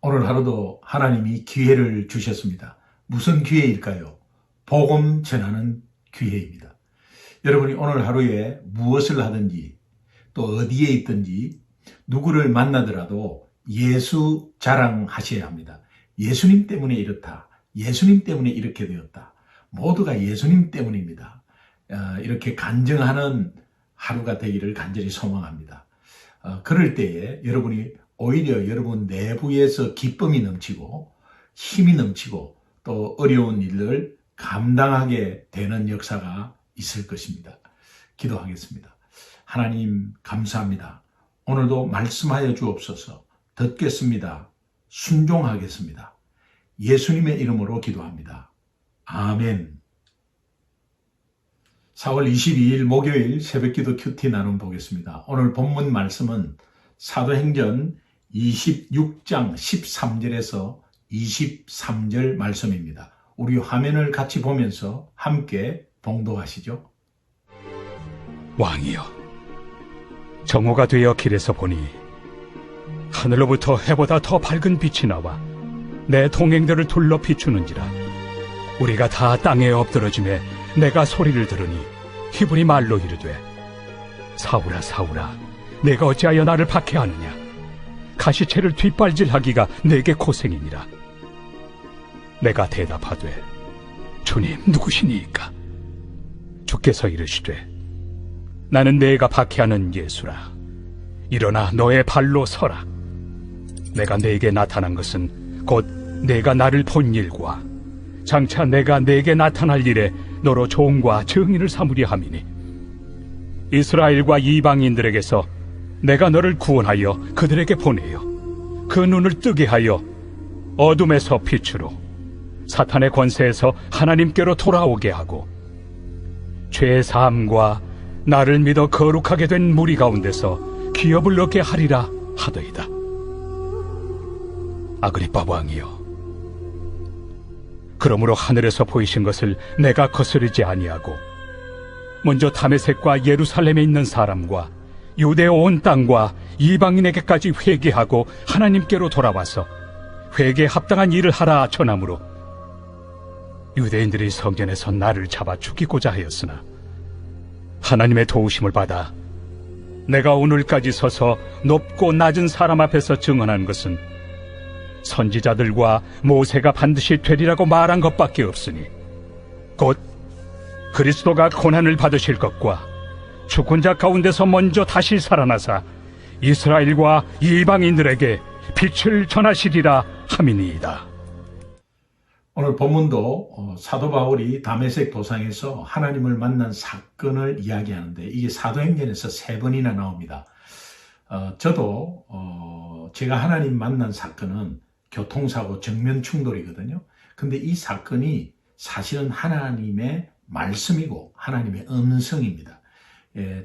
오늘 하루도 하나님이 기회를 주셨습니다. 무슨 기회일까요? 복음 전하는 기회입니다. 여러분이 오늘 하루에 무엇을 하든지 또 어디에 있든지 누구를 만나더라도 예수 자랑하셔야 합니다. 예수님 때문에 이렇다. 예수님 때문에 이렇게 되었다. 모두가 예수님 때문입니다. 이렇게 간증하는 하루가 되기를 간절히 소망합니다. 그럴 때에 여러분이 오히려 여러분 내부에서 기쁨이 넘치고 힘이 넘치고 또 어려운 일을 감당하게 되는 역사가 있을 것입니다. 기도하겠습니다. 하나님 감사합니다. 오늘도 말씀하여 주옵소서. 듣겠습니다. 순종하겠습니다. 예수님의 이름으로 기도합니다. 아멘. 4월 22일 목요일 새벽기도 큐티 나눔 보겠습니다. 오늘 본문 말씀은 사도행전 26장 13절에서 23절 말씀입니다. 우리 화면을 같이 보면서 함께 봉독하시죠. 왕이여, 정오가 되어 길에서 보니 하늘로부터 해보다 더 밝은 빛이 나와 내 동행들을 둘러 비추는지라. 우리가 다 땅에 엎드러짐에 내가 소리를 들으니 히브리 말로 이르되, 사울아 사울아, 내가 어찌하여 나를 박해하느냐? 가시채를 뒷발질하기가 내게 고생이니라. 내가 대답하되, 주님 누구시니이까? 주께서 이르시되, 나는 내가 박해하는 예수라. 일어나 너의 발로 서라. 내가 네게 나타난 것은 곧 내가 나를 본 일과 장차 내가 네게 나타날 일에 너로 종과 증인을 삼으려 함이니, 이스라엘과 이방인들에게서 내가 너를 구원하여 그들에게 보내어 그 눈을 뜨게 하여 어둠에서 빛으로, 사탄의 권세에서 하나님께로 돌아오게 하고, 죄 사함과 나를 믿어 거룩하게 된 무리 가운데서 기업을 얻게 하리라 하더이다. 아그리빠 왕이여, 그러므로 하늘에서 보이신 것을 내가 거스르지 아니하고 먼저 다메섹과 예루살렘에 있는 사람과 유대 온 땅과 이방인에게까지 회개하고 하나님께로 돌아와서 회개에 합당한 일을 하라 전하므로, 유대인들이 성전에서 나를 잡아 죽이고자 하였으나 하나님의 도우심을 받아 내가 오늘까지 서서 높고 낮은 사람 앞에서 증언한 것은 선지자들과 모세가 반드시 되리라고 말한 것밖에 없으니, 곧 그리스도가 고난을 받으실 것과 죽은 자 가운데서 먼저 다시 살아나사 이스라엘과 이방인들에게 빛을 전하시리라 함이니이다. 오늘 본문도 사도 바울이 다메섹 도상에서 하나님을 만난 사건을 이야기하는데 이게 사도행전에서 3번이나 나옵니다. 저도 제가 하나님 만난 사건은 교통사고 정면 충돌이거든요. 근데 이 사건이 사실은 하나님의 말씀이고 하나님의 음성입니다.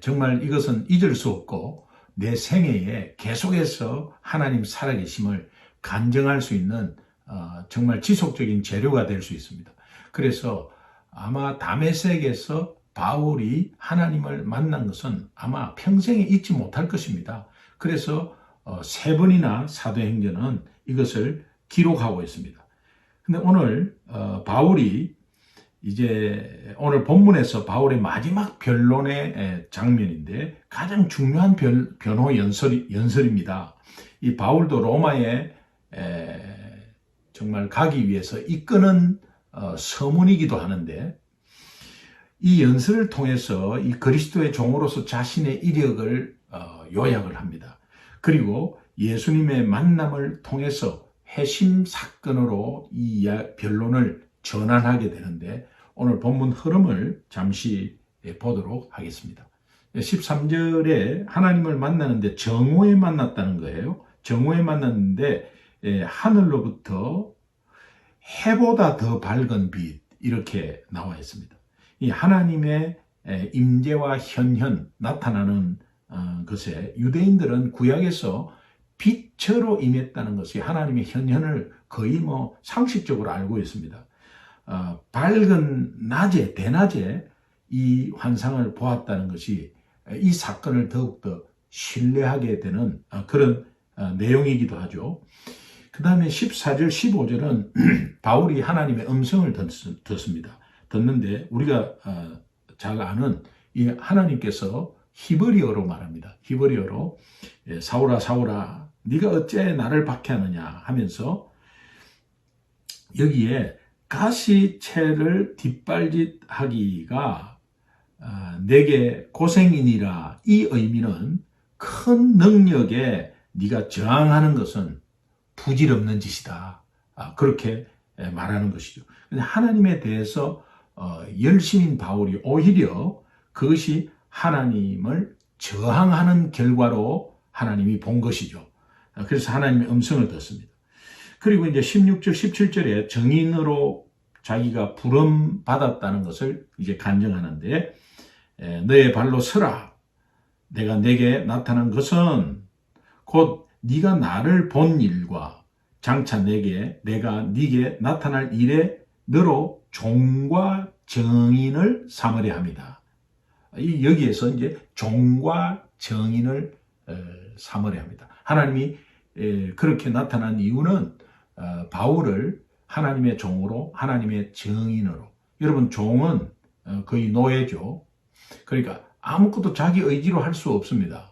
정말 이것은 잊을 수 없고 내 생애에 계속해서 하나님 살아계심을 간증할 수 있는 정말 지속적인 재료가 될 수 있습니다. 그래서 아마 다메섹에서 바울이 하나님을 만난 것은 아마 평생에 잊지 못할 것입니다. 그래서 3번이나 사도행전은 이것을 기록하고 있습니다. 근데 오늘 바울이 이제 오늘 본문에서 바울의 마지막 변론의 장면인데 가장 중요한 변호 연설입니다. 이 바울도 로마에 정말 가기 위해서 이끄는 서문이기도 하는데, 이 연설을 통해서 이 그리스도의 종으로서 자신의 이력을 요약을 합니다. 그리고 예수님의 만남을 통해서 회심 사건으로 이 변론을 전환하게 되는데, 오늘 본문 흐름을 잠시 보도록 하겠습니다. 13절에 하나님을 만나는데 정오에 만났다는 거예요. 정오에 만났는데 하늘로부터 해보다 더 밝은 빛, 이렇게 나와 있습니다. 이 하나님의 임재와 현현 나타나는 것에 유대인들은 구약에서 빛으로 임했다는 것이 하나님의 현현을 거의 상식적으로 알고 있습니다. 밝은 낮에, 대낮에 이 환상을 보았다는 것이 이 사건을 더욱더 신뢰하게 되는 그런 내용이기도 하죠. 그 다음에 14절, 15절은 바울이 하나님의 음성을 듣습니다. 듣는데 우리가 잘 아는 이 하나님께서 히브리어로 말합니다. 히브리어로 사울아 사울아 네가 어째 나를 박해하느냐 하면서 여기에 가시채를 뒷발짓하기가 내게 고생이니라 이 의미는 큰 능력에 네가 저항하는 것은 부질없는 짓이다. 그렇게 말하는 것이죠. 근데 하나님에 대해서 열심인 바울이 오히려 그것이 하나님을 저항하는 결과로 하나님이 본 것이죠. 그래서 하나님의 음성을 듣습니다. 그리고 이제 16절, 17절에 정인으로 자기가 부름받았다는 것을 이제 간증하는데 너의 발로 서라. 내가 내게 나타난 것은 곧 네가 나를 본 일과 장차 내가 네게 나타날 일에 너로 종과 정인을 삼으려 합니다. 여기에서 이제 종과 정인을 삼으려 합니다. 하나님이 그렇게 나타난 이유는 바울을 하나님의 종으로, 하나님의 정인으로. 여러분, 종은 거의 노예죠. 그러니까 아무것도 자기 의지로 할 수 없습니다.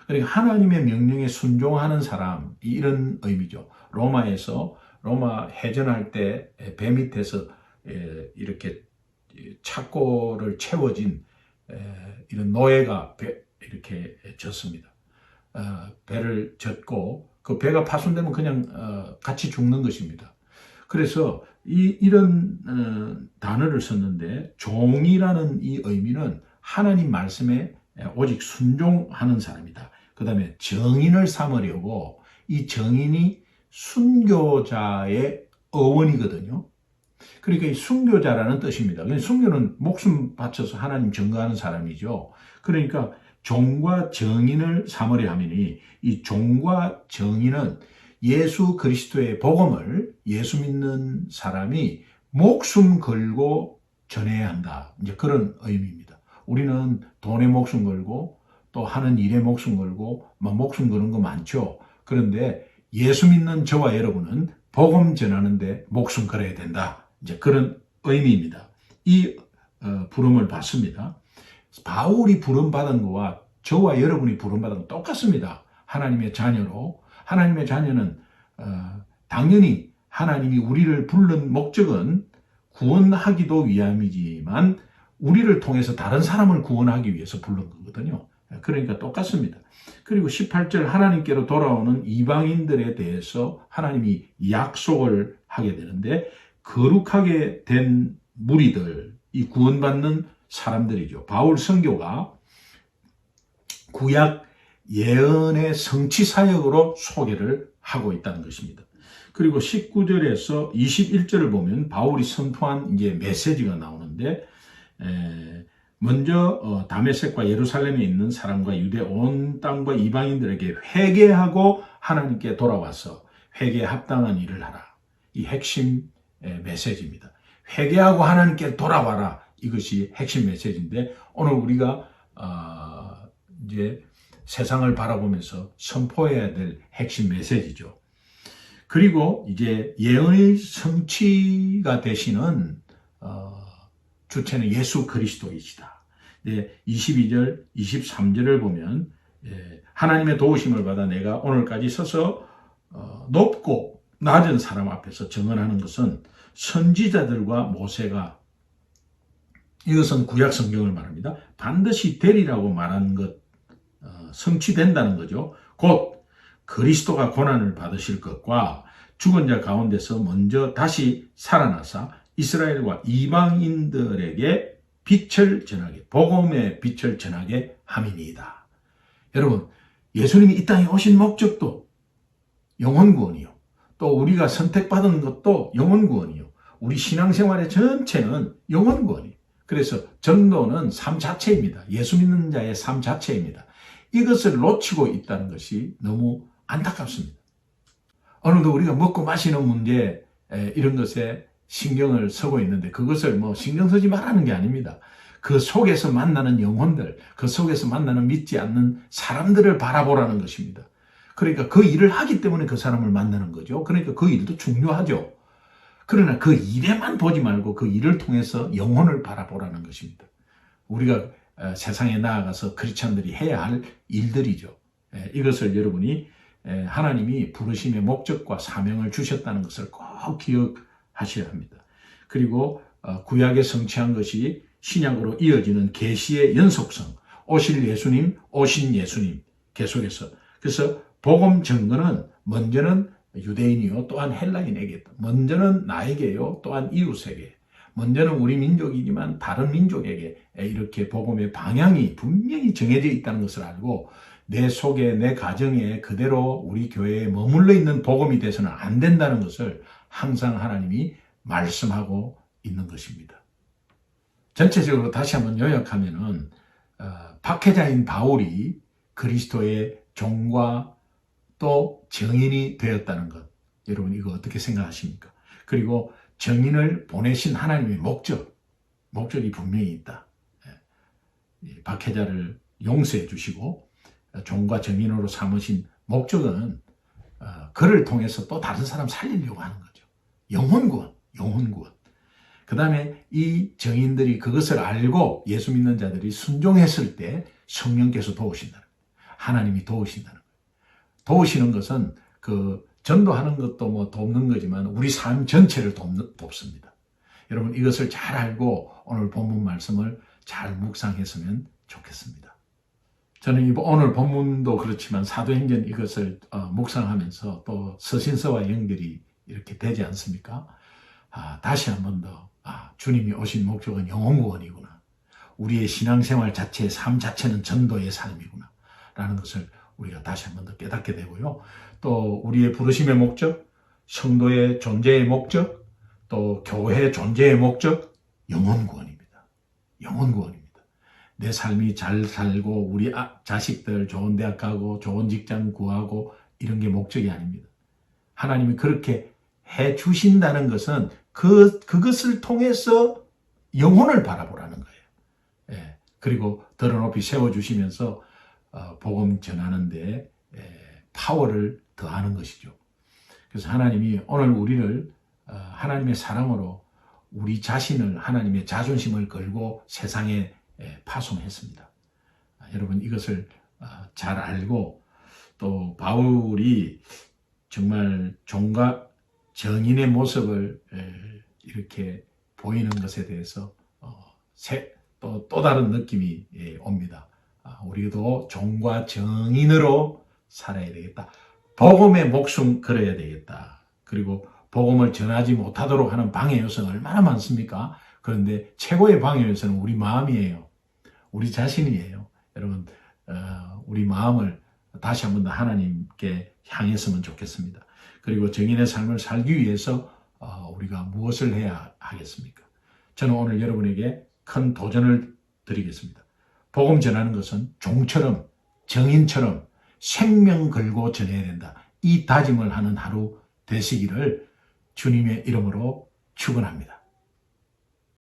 그러니까 하나님의 명령에 순종하는 사람, 이런 의미죠. 로마 해전할 때 배 밑에서 이렇게 착고를 채워진 이런 노예가 이렇게 졌습니다. 배를 젓고 그 배가 파손되면 그냥 같이 죽는 것입니다. 그래서 이런 단어를 썼는데 종이라는 이 의미는 하나님 말씀에 오직 순종하는 사람이다. 그 다음에 정인을 삼으려고 이 정인이 순교자의 어원이거든요. 그러니까 이 순교자라는 뜻입니다. 순교는 목숨 바쳐서 하나님 증거하는 사람이죠. 그러니까 종과 정인을 삼으려 하매니 이 종과 정인은 예수 그리스도의 복음을 예수 믿는 사람이 목숨 걸고 전해야 한다. 이제 그런 의미입니다. 우리는 돈에 목숨 걸고 또 하는 일에 목숨 걸고 막 목숨 거는 거 많죠. 그런데 예수 믿는 저와 여러분은 복음 전하는데 목숨 걸어야 된다. 이제 그런 의미입니다. 이 부름을 받습니다. 바울이 부름받은 거와 저와 여러분이 부름받은 건 똑같습니다. 하나님의 자녀로. 하나님의 자녀는 당연히 하나님이 우리를 부른 목적은 구원하기도 위함이지만 우리를 통해서 다른 사람을 구원하기 위해서 부른 거거든요. 그러니까 똑같습니다. 그리고 18절 하나님께로 돌아오는 이방인들에 대해서 하나님이 약속을 하게 되는데 거룩하게 된 무리들, 이 구원받는 사람들이죠. 바울 선교가 구약 예언의 성취 사역으로 소개를 하고 있다는 것입니다. 그리고 19절에서 21절을 보면 바울이 선포한 이제 메시지가 나오는데 먼저 다메섹과 예루살렘에 있는 사람과 유대 온 땅과 이방인들에게 회개하고 하나님께 돌아와서 회개에 합당한 일을 하라. 이 핵심 메시지입니다. 회개하고 하나님께 돌아와라. 이것이 핵심 메시지인데 오늘 우리가 이제 세상을 바라보면서 선포해야 될 핵심 메시지죠. 그리고 이제 예언의 성취가 되시는 주체는 예수 그리스도이시다. 22절, 23절을 보면 하나님의 도우심을 받아 내가 오늘까지 서서 높고 낮은 사람 앞에서 증언하는 것은 선지자들과 모세가 이것은 구약 성경을 말합니다. 반드시 되리라고 말한 것 성취된다는 거죠. 곧 그리스도가 고난을 받으실 것과 죽은 자 가운데서 먼저 다시 살아나사 이스라엘과 이방인들에게 빛을 전하게, 복음의 빛을 전하게 함이니이다. 여러분, 예수님이 이 땅에 오신 목적도 영혼구원이요. 또 우리가 선택받은 것도 영혼구원이요. 우리 신앙생활의 전체는 영혼구원이에요. 그래서 전도는 삶 자체입니다. 예수 믿는 자의 삶 자체입니다. 이것을 놓치고 있다는 것이 너무 안타깝습니다. 오늘도 우리가 먹고 마시는 문제 이런 것에 신경을 쓰고 있는데 그것을 신경 쓰지 말라는 게 아닙니다. 그 속에서 만나는 영혼들, 그 속에서 만나는 믿지 않는 사람들을 바라보라는 것입니다. 그러니까 그 일을 하기 때문에 그 사람을 만나는 거죠. 그러니까 그 일도 중요하죠. 그러나 그 일에만 보지 말고 그 일을 통해서 영혼을 바라보라는 것입니다. 우리가 세상에 나아가서 크리스찬들이 해야 할 일들이죠. 이것을 여러분이 하나님이 부르심의 목적과 사명을 주셨다는 것을 꼭 기억하셔야 합니다. 그리고 구약에 성취한 것이 신약으로 이어지는 계시의 연속성, 오실 예수님, 오신 예수님 계속해서. 그래서 복음 증거는 먼저는 유대인이요 또한 헬라인에게, 먼저는 나에게요 또한 이웃에게, 먼저는 우리 민족이지만 다른 민족에게 이렇게 복음의 방향이 분명히 정해져 있다는 것을 알고 내 속에 내 가정에 그대로 우리 교회에 머물러 있는 복음이 돼서는 안 된다는 것을 항상 하나님이 말씀하고 있는 것입니다. 전체적으로 다시 한번 요약하면은 박해자인 바울이 그리스도의 종과 또 증인이 되었다는 것, 여러분 이거 어떻게 생각하십니까? 그리고 증인을 보내신 하나님의 목적이 분명히 있다. 박해자를 용서해 주시고 종과 증인으로 삼으신 목적은 그를 통해서 또 다른 사람 살리려고 하는 거죠. 영혼 구원. 그 다음에 이 증인들이 그것을 알고 예수 믿는 자들이 순종했을 때 성령께서 도우신다는 거예요. 하나님이 도우신다는 거예요. 도우시는 것은 그 전도하는 것도 뭐 돕는 거지만 우리 삶 전체를 돕습니다. 여러분 이것을 잘 알고 오늘 본문 말씀을 잘 묵상했으면 좋겠습니다. 저는 오늘 본문도 그렇지만 사도행전 이것을 묵상하면서 또 서신서와 연결이 이렇게 되지 않습니까? 다시 한 번 더 주님이 오신 목적은 영혼구원이구나. 우리의 신앙생활 자체, 삶 자체는 전도의 삶이구나 라는 것을 우리가 다시 한 번 더 깨닫게 되고요. 또 우리의 부르심의 목적, 성도의 존재의 목적, 또 교회의 존재의 목적, 영혼구원입니다. 영혼구원입니다. 내 삶이 잘 살고 우리 자식들 좋은 대학 가고 좋은 직장 구하고 이런 게 목적이 아닙니다. 하나님이 그렇게 해 주신다는 것은 그것을 통해서 영혼을 바라보라는 거예요. 그리고 더 높이 세워주시면서 복음 전하는데 파워를 더하는 것이죠. 그래서 하나님이 오늘 우리를 하나님의 사랑으로 우리 자신을 하나님의 자존심을 걸고 세상에 파송했습니다. 여러분 이것을 잘 알고 또 바울이 정말 종과 정인의 모습을 이렇게 보이는 것에 대해서 또 다른 느낌이 옵니다. 우리도 종과 정인으로 살아야 되겠다. 복음의 목숨 걸어야 되겠다. 그리고 복음을 전하지 못하도록 하는 방해 요소는 얼마나 많습니까? 그런데 최고의 방해 요소는 우리 마음이에요. 우리 자신이에요. 여러분 우리 마음을 다시 한 번 더 하나님께 향했으면 좋겠습니다. 그리고 정인의 삶을 살기 위해서 우리가 무엇을 해야 하겠습니까? 저는 오늘 여러분에게 큰 도전을 드리겠습니다. 복음 전하는 것은 종처럼 정인처럼 생명 걸고 전해야 된다. 이 다짐을 하는 하루 되시기를 주님의 이름으로 축원합니다.